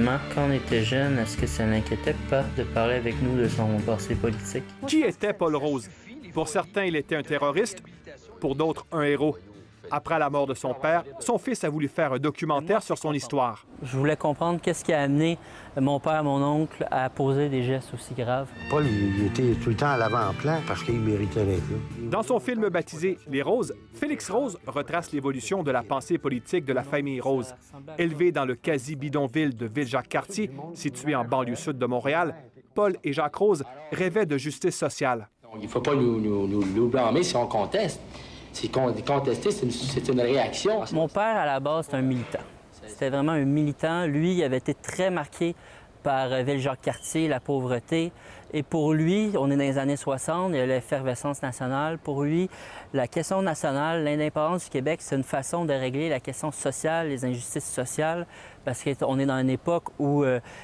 Marc, quand on était jeune, est-ce que ça l'inquiétait pas de parler avec nous de son passé politique? Qui était Paul Rose? Pour certains, il était un terroriste, pour d'autres, un héros. Après la mort de son père, son fils a voulu faire un documentaire sur son histoire. Je voulais comprendre qu'est-ce qui a amené mon père, mon oncle, à poser des gestes aussi graves. Paul, il était tout le temps à l'avant-plan parce qu'il méritait d'être là. Dans son film baptisé Les Roses, Félix Rose retrace l'évolution de la pensée politique de la famille Rose. Élevé dans le quasi-bidonville de Ville-Jacques-Cartier, situé en banlieue sud de Montréal, Paul et Jacques Rose rêvaient de justice sociale. Il ne faut pas nous blâmer si on conteste. Si contester, c'est une réaction. Mon père, à la base, c'est un militant. C'était vraiment un militant. Lui, il avait été très marqué par Ville-Jacques-Cartier, la pauvreté. Et pour lui, on est dans les années 60, il y a l'effervescence nationale. Pour lui, la question nationale, l'indépendance du Québec, c'est une façon de régler la question sociale, les injustices sociales, parce qu'on est dans une époque où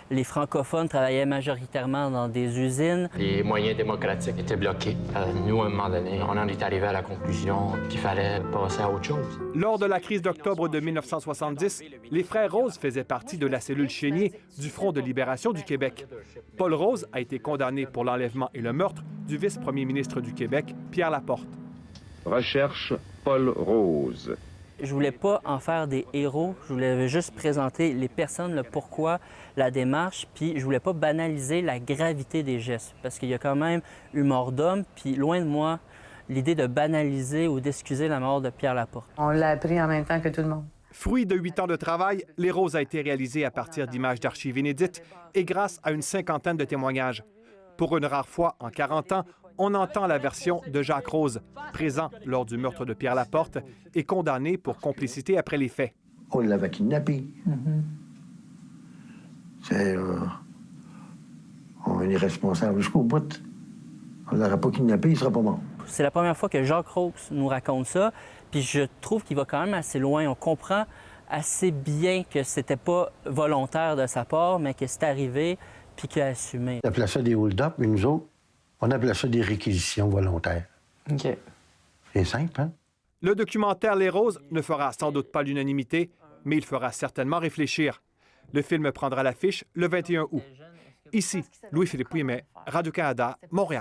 les francophones travaillaient majoritairement dans des usines. Les moyens démocratiques étaient bloqués. Nous, à un moment donné, on en est arrivé à la conclusion qu'il fallait passer à autre chose. Lors de la crise d'octobre de 1970, les frères Rose faisaient partie de la cellule Chénier du Front de libération du Québec. Paul Rose a été condamné pour l'enlèvement et le meurtre du vice-premier ministre du Québec, Pierre Laporte. Recherche Paul Rose. Je voulais pas en faire des héros, je voulais juste présenter les personnes, le pourquoi, la démarche, puis je voulais pas banaliser la gravité des gestes, parce qu'il y a quand même eu mort d'homme, puis loin de moi l'idée de banaliser ou d'excuser la mort de Pierre Laporte. On l'a appris en même temps que tout le monde. Fruit de 8 ans de travail, Les Roses a été réalisé à partir d'images d'archives inédites et grâce à une cinquantaine de témoignages. Pour une rare fois en 40 ans, on entend la version de Jacques Rose, présent lors du meurtre de Pierre Laporte et condamné pour complicité après les faits. On l'avait kidnappé. On est responsable jusqu'au bout. On ne l'aurait pas kidnappé, il ne serait pas mort. C'est la première fois que Jacques Rose nous raconte ça, puis je trouve qu'il va quand même assez loin. On comprend assez bien que c'était pas volontaire de sa part, mais que c'est arrivé, puis qu'il a assumé. On appelait ça des hold-up, mais nous autres, on appelait ça des réquisitions volontaires. OK. C'est simple, hein? Le documentaire Les Roses ne fera sans doute pas l'unanimité, mais il fera certainement réfléchir. Le film prendra l'affiche le 21 août. Ici, Louis-Philippe Ouimet, Radio-Canada, Montréal.